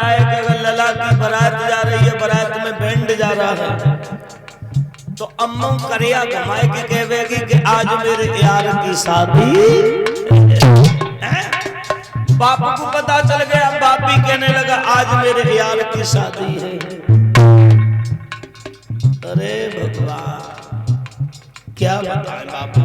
है कि अगर लला की बारात जा रही है, बारात में बैंड जा रहा है, तो अम्मा करिया घमाए के कहेगी कि आज मेरे यार की शादी है। बाप को पता चल गया, बाप भी कहने लगा आज मेरे यार की शादी है। अरे भगवान क्या बताएं बापू।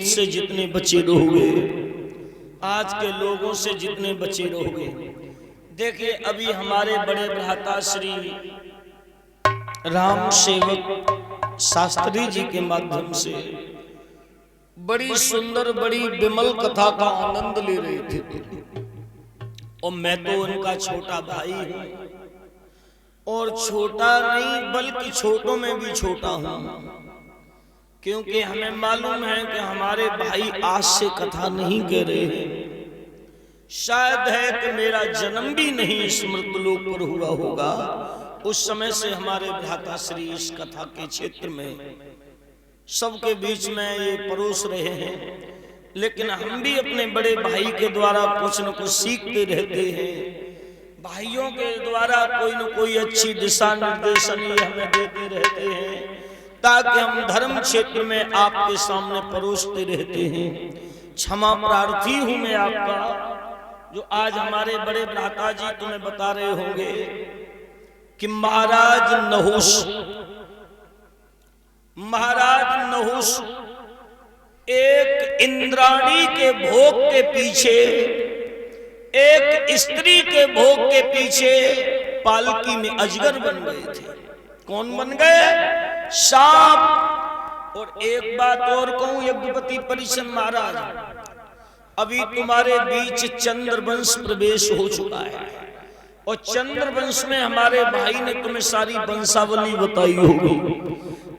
से जितने बचे रहोगे, आज के लोगों से जितने बचे रहोगे। देखिए अभी हमारे बड़े भ्राता श्री राम सेवक शास्त्री जी के माध्यम से बड़ी सुंदर बड़ी विमल कथा का आनंद ले रहे थे, और मैं तो उनका छोटा भाई हूं, और छोटा नहीं बल्कि छोटों में भी छोटा हूं, क्योंकि हमें मालूम है कि हमारे भाई आज से कथा नहीं कह रहे हैं। शायद है कि मेरा जन्म भी नहीं स्मृत लोक पर हुआ होगा, उस समय से हमारे भ्राता श्री इस कथा के क्षेत्र में सबके बीच में ये परोस रहे हैं। लेकिन हम भी अपने बड़े भाई के द्वारा कुछ न कुछ सीखते रहते हैं, भाइयों के द्वारा कोई न कोई अच्छी दिशा निर्देशन ये हमें देते रहते हैं, ताकि हम धर्म क्षेत्र में आपके सामने परोसते रहते हैं। क्षमा प्रार्थी हूं मैं आपका, जो आज हमारे बड़े भ्राता जी तुम्हें बता रहे होंगे कि महाराज नहुष एक इंद्राणी के भोग के पीछे, एक स्त्री के भोग के पीछे पालकी में अजगर बन गए थे। कौन बन गए? सांप। और एक बात और कहूं यज्ञपति परिषद महाराज, अभी तुम्हारे बीच चंद्रवंश प्रवेश हो चुका है, और चंद्रवंश में हमारे भाई ने तुम्हें सारी वंशावली बताई होगी।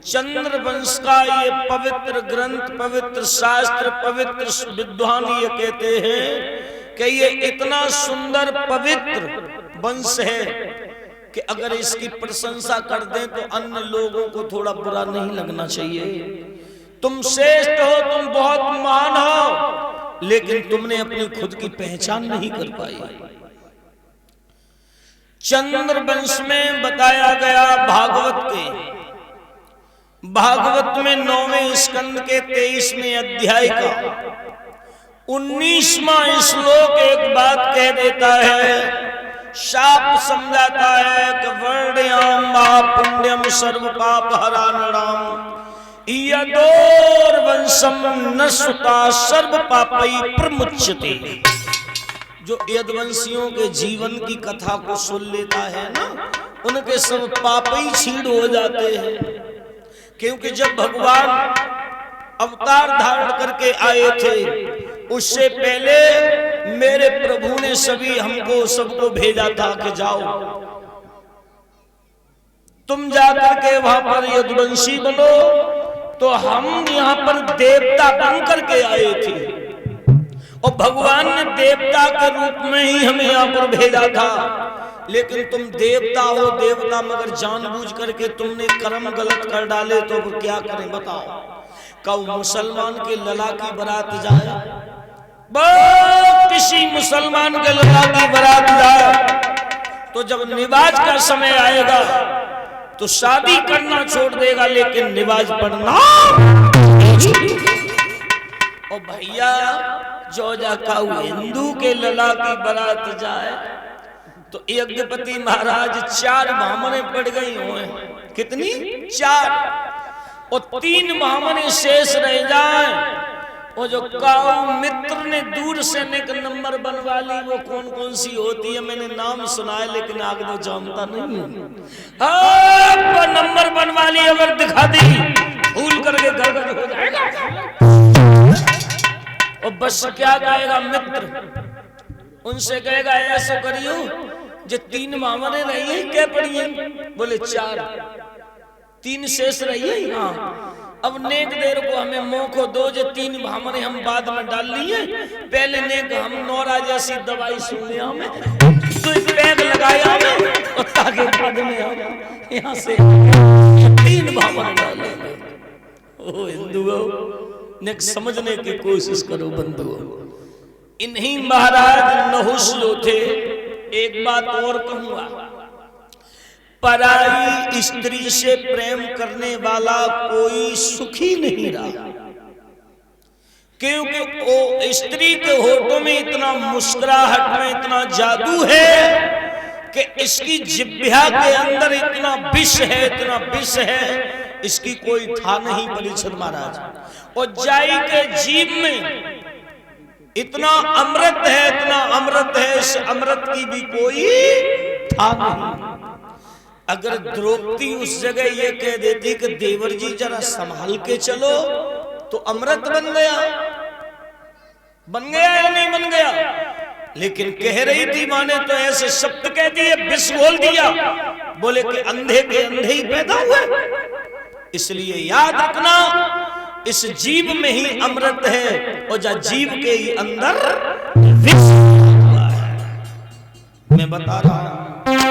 चंद्रवंश का ये पवित्र ग्रंथ, पवित्र शास्त्र, पवित्र विद्वान ये कहते हैं कि ये इतना सुंदर पवित्र वंश है कि अगर इसकी प्रशंसा कर दें तो अन्य लोगों को थोड़ा बुरा नहीं लगना चाहिए। तुम श्रेष्ठ हो, तुम बहुत महान हो, लेकिन तुमने अपनी खुद की पहचान नहीं कर पाई। चंद्रवंश में बताया गया भागवत में 9वें स्कंद के 23वें अध्याय का 19वां श्लोक एक बात कह देता है, शाप समझाता है कि वर्णयाम पुण्यम सर्व पाप हरानणाम यदोर वंशम नश्वता सर्व पापई प्रमुच्यते। जो यदवंशियों के जीवन की कथा को सुन लेता है ना, उनके सब पाप ही छीड़ हो जाते हैं। क्योंकि जब भगवान अवतार धारण करके आए थे, उससे पहले मेरे प्रभु ने हमको सबको भेजा था कि जाओ तुम जाकर के वहां पर यदुवंशी बनो। तो हम यहाँ पर देवता बन करके आए थे, और भगवान ने देवता के रूप में ही हमें यहाँ पर भेजा था। लेकिन तुम देवता हो देवता, मगर जानबूझ करके तुमने कर्म गलत कर डाले, तो क्या करें बताओ। कब मुसलमान के लला की बारात जाए, किसी मुसलमान के लला की बारात जाए, तो जब निवाज का समय आएगा तो शादी करना छोड़ देगा, लेकिन निवाज पढ़ना। और भैया जो जाका हिंदू के लला की बारात जाए तो यज्ञपति महाराज 4 ब्राह्मणे पड़ गई हुए। कितनी? 4। और 3 ब्राह्मणे शेष रह जाए। और जो काऊ मित्र ने दूर से एक नंबर बनवा ली, वो कौन कौन सी होती है मैंने नाम सुना है लेकिन आगे तो जानता नहीं हूं। वो नंबर बनवा ली अगर दिखा दी भूल करके गड़बड़ हो जाएगा। और बस क्या कहेगा मित्र, उनसे कहेगा ऐसा करियो जो 3 ब्राह्मणे रही है क्या पड़ी है? बोले 4, 3 शेष रही है। हाँ, अब नेक देर को हमें मौको दो जो 3 ब्राह्मणे हम बाद में डाल लिए, पहले नेक हम नौरा जैसी दवाई सुने हमें तो पैग लगाया हमें और ताकि बाद में हम यहाँ से 3 ब्राह्मण डालेंगे। ओ हिंदुओं, नेक समझने की कोशिश करो बंधुओं। इन्हीं महाराज नहुष जो थे, एक बात और कहूंगा, पराई स्त्री से प्रेम करने वाला कोई सुखी नहीं रहा, क्योंकि वो स्त्री के होठों में इतना मुस्कुराहट में इतना जादू है कि इसकी जिह्वा के अंदर इतना विष है, इतना विष है, इसकी कोई था नहीं परीक्षित महाराज। और जाई के जीव में इतना अमृत है, इतना अमृत है, इस अमृत की भी कोई था नहीं। अगर द्रौपदी उस जगह ये कह देती कि देवर जी जरा संभाल के चलो, तो अमृत बन गया या नहीं बन गया? लेकिन कह रही थी माने तो ऐसे शब्द कह दिए, विष बोल दिया, बोले कि अंधे के अंधे ही पैदा हुए। इसलिए याद रखना, इस जीव में ही अमृत है और जा जीव के ही अंदर विष है। मैं बता रहा हूं